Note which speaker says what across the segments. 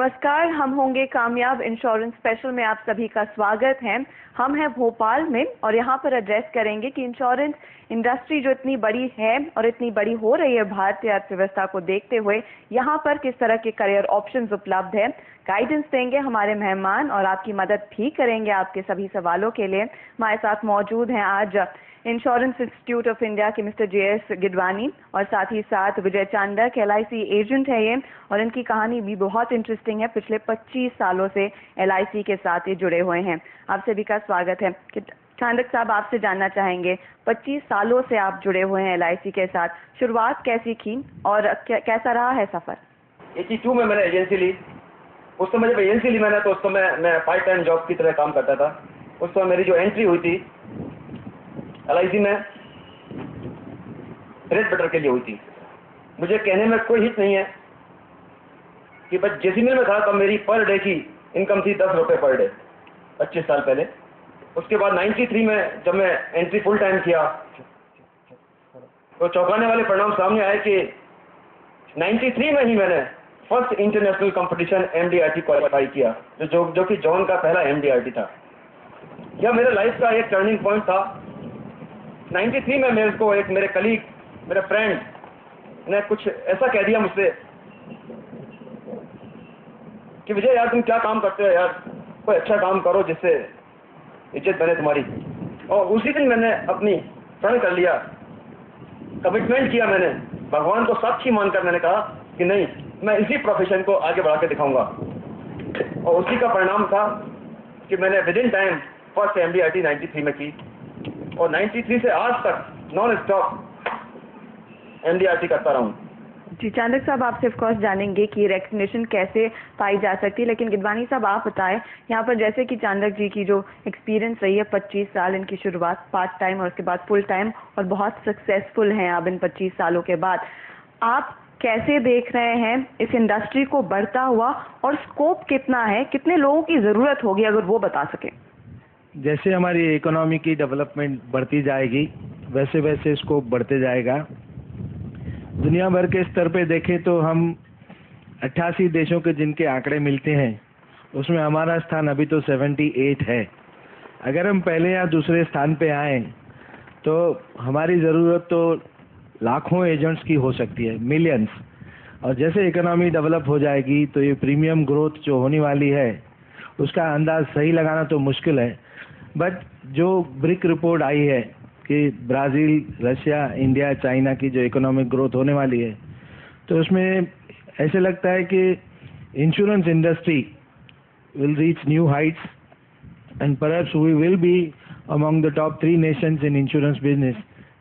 Speaker 1: नमस्कार, हम होंगे कामयाब इंश्योरेंस स्पेशल में आप सभी का स्वागत है। हम हैं भोपाल में और यहाँ पर एड्रेस करेंगे कि इंश्योरेंस इंडस्ट्री जो इतनी बड़ी है और इतनी बड़ी हो रही है भारतीय अर्थव्यवस्था को देखते हुए, यहाँ पर किस तरह के करियर ऑप्शंस उपलब्ध है। गाइडेंस देंगे हमारे मेहमान और आपकी मदद भी करेंगे आपके सभी सवालों के लिए। हमारे साथ मौजूद हैं आज इंश्योरेंस इंस्टीट्यूट ऑफ इंडिया के मिस्टर JS गिडवानी और साथ ही साथ विजय चांडक LIC एजेंट है ये, और इनकी कहानी भी बहुत इंटरेस्टिंग है। पिछले 25 सालों से LIC के साथ ये जुड़े हुए हैं। आप सभी का स्वागत है। कि चांडक साहब, आपसे जानना चाहेंगे, 25 सालों से आप जुड़े हुए हैं LIC के साथ, शुरुआत कैसी की और कैसा रहा है सफर?
Speaker 2: 82 में मैंने एजेंसी ली। उस समय जब एजेंसी ली मैंने, तो उस समय मैं पार्ट टाइम जॉब की तरह काम करता था। उस समय मेरी जो एंट्री हुई थी LIC में ब्रेड बटर के लिए हुई थी। मुझे कहने में कोई हित नहीं है कि बस जेसी मिल में था तब मेरी पर डे की इनकम थी 10 रुपये पर डे, 25 साल पहले। उसके बाद 93 में जब मैं एंट्री फुल टाइम किया तो चौंकाने वाले परिणाम सामने आए कि 93 में ही मैंने first international competition MDRT qualify किया, जो कि जॉन का पहला MDRT था। यह मेरे लाइफ का एक टर्निंग पॉइंट था। 93 में मेरे को एक मेरे कलीग, मेरे फ्रेंड ने कुछ ऐसा कह दिया मुझसे कि विजय यार, तुम क्या काम करते हो यार, कोई अच्छा काम करो जिससे इज्जत बने तुम्हारी। और उसी दिन मैंने अपनी प्रण कर लिया, कमिटमेंट किया मैंने, भगवान को साक्षी मानकर मैंने कहा कि नहीं, मैं इसी प्रोफेशन को आगे बढ़ा के दिखाऊंगा। और उसी का परिणाम था कि मैंने with in time first MDRT 93 में की और 93 से आज तक नॉन स्टॉप MDRT करता रहा हूँ।
Speaker 1: जी चांडक साहब, आपसे ऑफ कोर्स जानेंगे कि रिकग्निशन कैसे पाई जा सकती है, लेकिन गिडवानी साहब आप बताएं, यहाँ पर जैसे कि चांडक जी की जो एक्सपीरियंस रही है 25 साल, इनकी शुरुआत पार्ट टाइम और उसके बाद फुल टाइम और बहुत सक्सेसफुल हैं अब इन 25 सालों के बाद, आप कैसे देख रहे हैं इस इंडस्ट्री को बढ़ता हुआ और स्कोप कितना है, कितने लोगों की ज़रूरत होगी, अगर वो बता सकें?
Speaker 3: जैसे हमारी इकोनॉमी की डेवलपमेंट बढ़ती जाएगी वैसे वैसे स्कोप बढ़ते जाएगा। दुनिया भर के स्तर पे देखें तो हम 88 देशों के जिनके आंकड़े मिलते हैं उसमें हमारा स्थान अभी तो 78 है। अगर हम पहले या दूसरे स्थान पे आए तो हमारी ज़रूरत तो लाखों एजेंट्स की हो सकती है, मिलियंस। और जैसे इकोनॉमी डेवलप हो जाएगी तो ये प्रीमियम ग्रोथ जो होने वाली है उसका अंदाज सही लगाना तो मुश्किल है, बट जो ब्रिक रिपोर्ट आई है कि ब्राज़ील, रशिया, इंडिया, चाइना की जो इकोनॉमिक ग्रोथ होने वाली है, तो उसमें ऐसे लगता है कि insurance industry will reach new heights and perhaps we will be among the top 3 nations in insurance business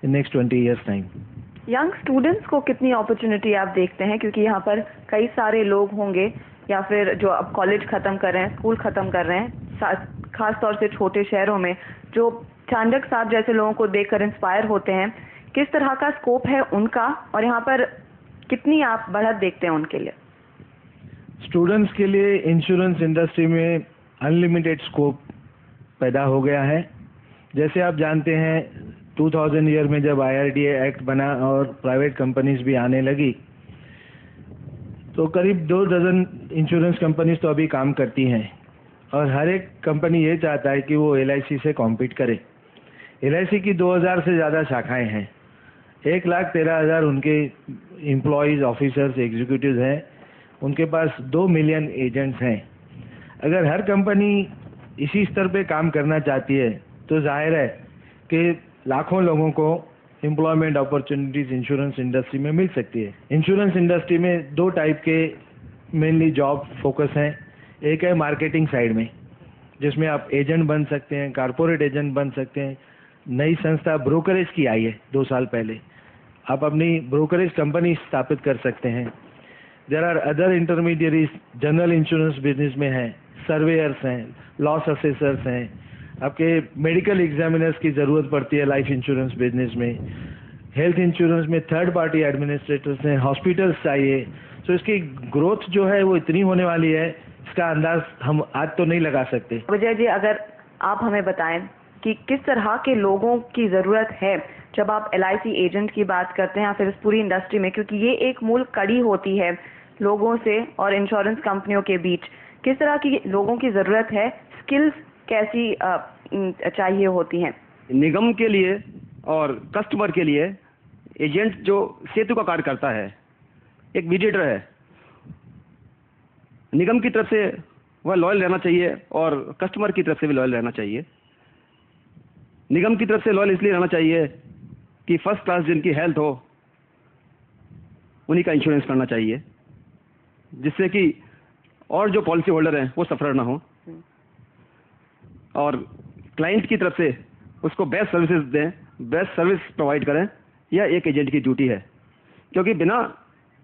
Speaker 3: in next 20 years time.
Speaker 1: Young students को कितनी अपॉर्चुनिटी आप देखते हैं, क्योंकि यहाँ पर कई सारे लोग होंगे या फिर जो अब कॉलेज ख़त्म कर रहे हैं, स्कूल ख़त्म कर रहे हैं, खास तौर से छोटे शहरों में, जो चांडक साहब जैसे लोगों को देखकर इंस्पायर होते हैं, किस तरह का स्कोप है उनका और यहाँ पर कितनी आप बढ़त देखते हैं उनके लिए?
Speaker 3: स्टूडेंट्स के लिए इंश्योरेंस इंडस्ट्री में अनलिमिटेड स्कोप पैदा हो गया है। जैसे आप जानते हैं 2000 ईयर में जब IRDA एक्ट बना और प्राइवेट कंपनीज भी आने लगी तो करीब 2 डज़न इंश्योरेंस कंपनीज तो अभी काम करती हैं और हर एक कंपनी ये चाहता है कि वो LIC से कॉम्पीट करे। LIC की 2000 से ज़्यादा शाखाएं हैं, 1,13,000 उनके एम्प्लॉयज़, ऑफिसर्स, एग्जीक्यूटिव्स हैं, उनके पास 2 मिलियन एजेंट्स हैं। अगर हर कंपनी इसी स्तर पे काम करना चाहती है तो जाहिर है कि लाखों लोगों को एम्प्लॉयमेंट अपॉर्चुनिटीज़ इंश्योरेंस इंडस्ट्री में मिल सकती है। इंश्योरेंस इंडस्ट्री में 2 टाइप के मेनली जॉब फोकस हैं। एक है मार्केटिंग साइड में, जिसमें आप एजेंट बन सकते हैं, कारपोरेट एजेंट बन सकते हैं। नई संस्था ब्रोकरेज की आई है 2 साल पहले, आप अपनी ब्रोकरेज कंपनी स्थापित कर सकते हैं। There are other intermediaries general insurance business में हैं, सर्वेयर्स हैं, लॉस असेसर्स हैं, आपके मेडिकल एग्जामिनर्स की ज़रूरत पड़ती है लाइफ इंश्योरेंस बिजनेस में, हेल्थ इंश्योरेंस में थर्ड पार्टी एडमिनिस्ट्रेटर्स हैं, हॉस्पिटल्स चाहिए। तो इसकी ग्रोथ जो है वो इतनी होने वाली है, इसका अंदाज हम आज तो नहीं लगा सकते।
Speaker 1: विजय जी, अगर आप हमें बताएं कि किस तरह के लोगों की ज़रूरत है जब आप LIC एजेंट की बात करते हैं या फिर इस पूरी इंडस्ट्री में, क्योंकि ये एक मूल कड़ी होती है लोगों से और इंश्योरेंस कंपनियों के बीच किस तरह की लोगों की ज़रूरत है, स्किल्स कैसी चाहिए होती हैं?
Speaker 4: निगम के लिए और कस्टमर के लिए एजेंट जो सेतु का कार्य करता है, एक मीडिएटर है। निगम की तरफ से वह लॉयल रहना चाहिए और कस्टमर की तरफ से भी लॉयल रहना चाहिए। निगम की तरफ से लॉयल इसलिए रहना चाहिए कि फर्स्ट क्लास जिनकी हेल्थ हो उन्हीं का इंश्योरेंस करना चाहिए, जिससे कि और जो पॉलिसी होल्डर हैं वो सफर ना हो, और क्लाइंट की तरफ से उसको बेस्ट सर्विसेज दें, बेस्ट सर्विस प्रोवाइड करें। यह एक एजेंट की ड्यूटी है, क्योंकि बिना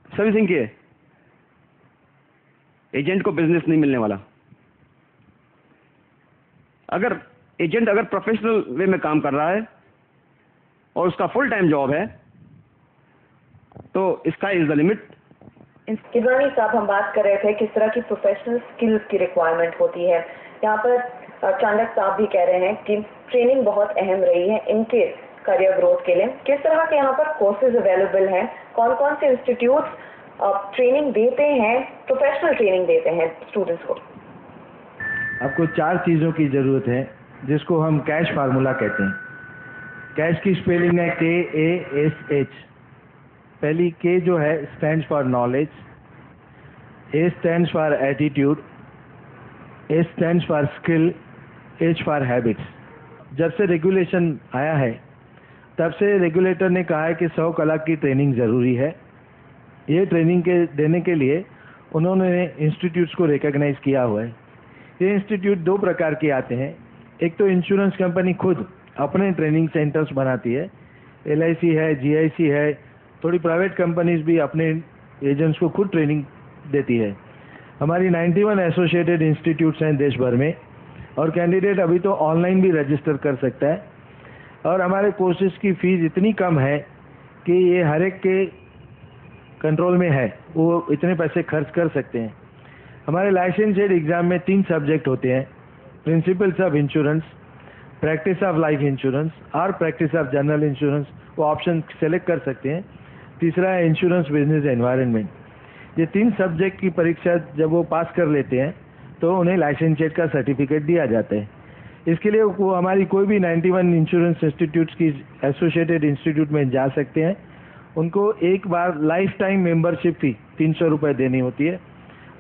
Speaker 4: सर्विसिंग के एजेंट को बिजनेस नहीं मिलने वाला। अगर एजेंट प्रोफेशनल वे में काम कर रहा है और उसका फुल टाइम जॉब है तो sky is the limit.
Speaker 1: Keeravani साहब, हम बात कर रहे थे किस तरह की प्रोफेशनल स्किल्स की रिक्वायरमेंट होती है। यहाँ पर चाणक्य साहब भी कह रहे हैं कि ट्रेनिंग बहुत अहम रही है इनके करियर ग्रोथ के लिए। किस तरह के यहाँ पर कोर्सेज अवेलेबल हैं, कौन कौन से इंस्टीट्यूट्स ट्रेनिंग देते हैं, प्रोफेशनल ट्रेनिंग देते हैं स्टूडेंट्स को?
Speaker 3: आपको 4 चीज़ों की ज़रूरत है, जिसको हम कैश फार्मूला कहते हैं। कैश की स्पेलिंग है KASH। पहली K जो है stands for knowledge, A stands for attitude, S stands for skill, H for habits. जब से रेगुलेशन आया है तब से रेगुलेटर ने कहा है कि 100 कलाक की ट्रेनिंग ज़रूरी है। ये ट्रेनिंग देने के लिए उन्होंने इंस्टीट्यूट्स को रिकॉग्नाइज किया हुआ है। ये इंस्टीट्यूट 2 प्रकार के आते हैं। एक तो इंश्योरेंस कंपनी खुद अपने ट्रेनिंग सेंटर्स बनाती है, LIC है, GIC है, थोड़ी प्राइवेट कंपनीज भी अपने एजेंट्स को खुद ट्रेनिंग देती है। हमारी 91 एसोसिएटेड इंस्टीट्यूट्स हैं देश भर में, और कैंडिडेट अभी तो ऑनलाइन भी रजिस्टर कर सकता है। और हमारे कोर्सेज की फ़ीस इतनी कम है कि ये हर एक के कंट्रोल में है, वो इतने पैसे खर्च कर सकते हैं। हमारे लाइसेंसेड एग्ज़ाम में 3 सब्जेक्ट होते हैं, principles of insurance, practice of life insurance और प्रैक्टिस ऑफ जनरल इंश्योरेंस। वो ऑप्शन सेलेक्ट कर सकते हैं। तीसरा है इंश्योरेंस बिजनेस एनवायरनमेंट। ये 3 सब्जेक्ट की परीक्षा जब वो पास कर लेते हैं तो उन्हें लाइसेंसेड का सर्टिफिकेट दिया जाता है। इसके लिए वो हमारी कोई भी 91 इंश्योरेंस इंस्टीट्यूट्स की एसोसिएटेड इंस्टीट्यूट में जा सकते हैं। उनको एक बार लाइफ टाइम मेंबरशिप फ़ी 300 रुपये देनी होती है,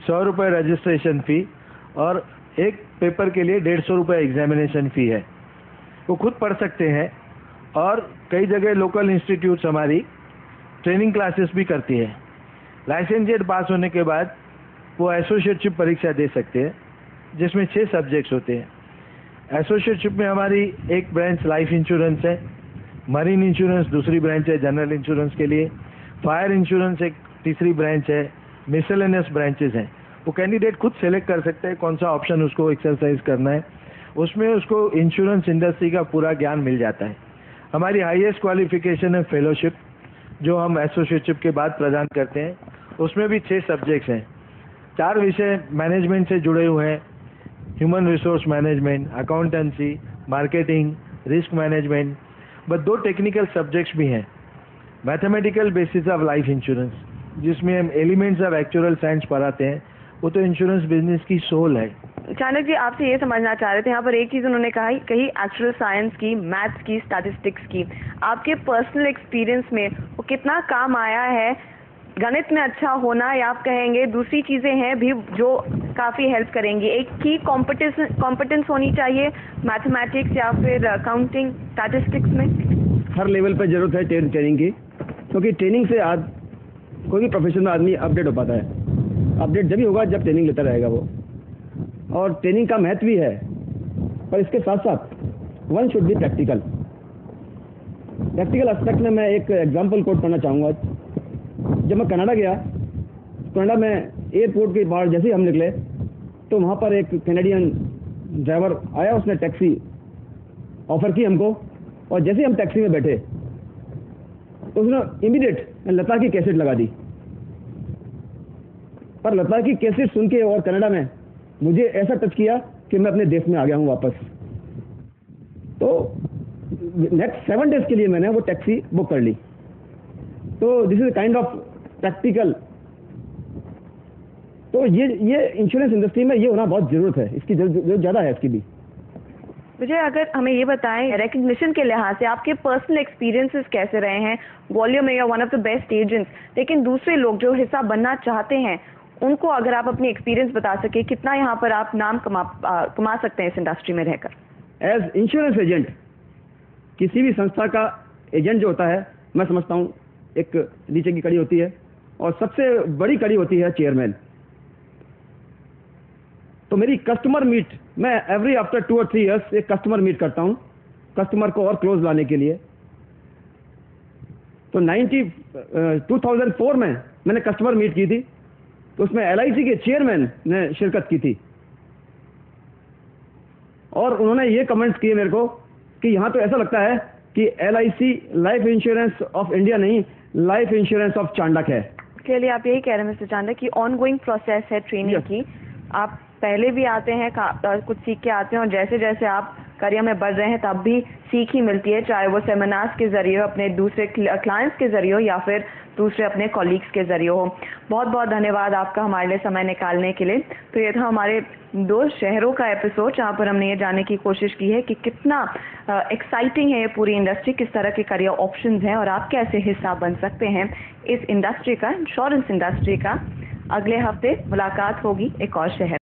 Speaker 3: 100 रुपये रजिस्ट्रेशन फ़ी, और एक पेपर के लिए 150 रुपये एग्जामिनेशन फ़ी है। वो खुद पढ़ सकते हैं, और कई जगह लोकल इंस्टीट्यूट्स हमारी ट्रेनिंग क्लासेस भी करती है। लाइसेंसेड पास होने के बाद वो एसोसिएटशिप परीक्षा दे सकते हैं, जिसमें 6 सब्जेक्ट्स होते हैं। एसोसिएटशिप में हमारी एक ब्रांच लाइफ इंश्योरेंस है, मरीन इंश्योरेंस दूसरी ब्रांच है जनरल इंश्योरेंस के लिए, फायर इंश्योरेंस एक तीसरी ब्रांच है, मिसलेनियस ब्रांचेस हैं। वो कैंडिडेट खुद सेलेक्ट कर सकते हैं कौन सा ऑप्शन उसको एक्सरसाइज करना है। उसमें उसको इंश्योरेंस इंडस्ट्री का पूरा ज्ञान मिल जाता है। हमारी हाईएस्ट क्वालिफिकेशन है फेलोशिप, जो हम एसोसिएटशिप के बाद प्रदान करते हैं। उसमें भी 6 सब्जेक्ट्स हैं। 4 विषय मैनेजमेंट से जुड़े हुए हैं, human resource management, accountancy, marketing, risk management. But 2 technical subjects भी हैं, mathematical basis of life insurance, जिसमें हम एलिमेंट्स ऑफ एक्चुअल साइंस पढ़ाते हैं। वो तो इंश्योरेंस बिजनेस की सोल है।
Speaker 1: चाणक्य जी, आपसे ये समझना चाह रहे थे, यहाँ पर एक चीज़ उन्होंने कही एक्चुअल साइंस की, मैथ्स की, स्टैटिस्टिक्स की। आपके पर्सनल एक्सपीरियंस में वो कितना काम आया है? गणित में अच्छा होना, या आप कहेंगे दूसरी चीज़ें हैं भी जो काफ़ी हेल्प करेंगी? एक की कॉम्पिटेंस होनी चाहिए मैथमेटिक्स या फिर अकाउंटिंग, स्टैटिस्टिक्स में?
Speaker 4: हर लेवल पर जरूरत है ट्रेनिंग की, क्योंकि ट्रेनिंग से आज कोई भी प्रोफेशनल आदमी अपडेट हो पाता है। अपडेट जब ही होगा जब ट्रेनिंग लेता रहेगा वो, और ट्रेनिंग का महत्व भी है। पर इसके साथ साथ one should be practical. Practical aspect में मैं एक एग्जांपल कोट करना चाहूँगा। जब मैं कनाडा गया, कनाडा में एयरपोर्ट के बाहर जैसे ही हम निकले तो वहाँ पर एक कैनेडियन ड्राइवर आया, उसने टैक्सी ऑफर की हमको, और जैसे ही हम टैक्सी में बैठे तो उसने इमीडिएट लता की कैसेट लगा दी। पर लता की कैसेट सुन के और कनाडा में मुझे ऐसा टच किया कि मैं अपने देश में आ गया हूँ वापस। तो नेक्स्ट 7 डेज के लिए मैंने वो टैक्सी बुक कर ली। तो this is kind of practical तो ये इंश्योरेंस इंडस्ट्री में ये होना बहुत ज़रूरत है, इसकी जरूरत ज़्यादा है इसकी भी।
Speaker 1: विजय, अगर हमें ये बताएं रिकग्निशन के लिहाज से आपके पर्सनल एक्सपीरियंसेस कैसे रहे हैं? वॉल्यूम में you are one of the best agents, लेकिन दूसरे लोग जो हिस्सा बनना चाहते हैं उनको अगर आप अपनी एक्सपीरियंस बता सके, कितना यहाँ पर आप नाम कमा सकते हैं इस इंडस्ट्री में रहकर?
Speaker 4: एज इंश्योरेंस एजेंट, किसी भी संस्था का एजेंट जो होता है, मैं समझता हूँ एक नीचे की कड़ी होती है और सबसे बड़ी कड़ी होती है चेयरमैन। तो मेरी कस्टमर मीट, मैं एवरी आफ्टर 2 और 3 ईयर्स एक कस्टमर मीट करता हूँ कस्टमर को और क्लोज लाने के लिए। तो 2004 में मैंने कस्टमर मीट की थी, तो उसमें LIC के चेयरमैन ने शिरकत की थी और उन्होंने ये कमेंट्स किए मेरे को कि यहाँ तो ऐसा लगता है कि LIC life insurance of India नहीं, लाइफ इंश्योरेंस ऑफ चांडक है।
Speaker 1: के लिए आप यही कह रहे हैं मिस्टर चांडक कि ऑनगोइंग प्रोसेस है ट्रेनिंग की, आप पहले भी आते हैं कुछ सीख के आते हैं और जैसे जैसे आप करियर में बढ़ रहे हैं तब भी सीख ही मिलती है, चाहे वो सेमिनार्स के जरिए हो, अपने दूसरे क्लाइंट्स के जरिए हो या फिर दूसरे अपने कॉलीग्स के जरिए हो। बहुत बहुत धन्यवाद आपका हमारे लिए समय निकालने के लिए। तो ये था हमारे 2 शहरों का एपिसोड जहाँ पर हमने ये जानने की कोशिश की है कि कितना एक्साइटिंग है ये पूरी इंडस्ट्री, किस तरह के करियर ऑप्शंस हैं और आप कैसे हिस्सा बन सकते हैं इस इंडस्ट्री का, इंश्योरेंस इंडस्ट्री का। अगले हफ्ते मुलाकात होगी एक और शहर।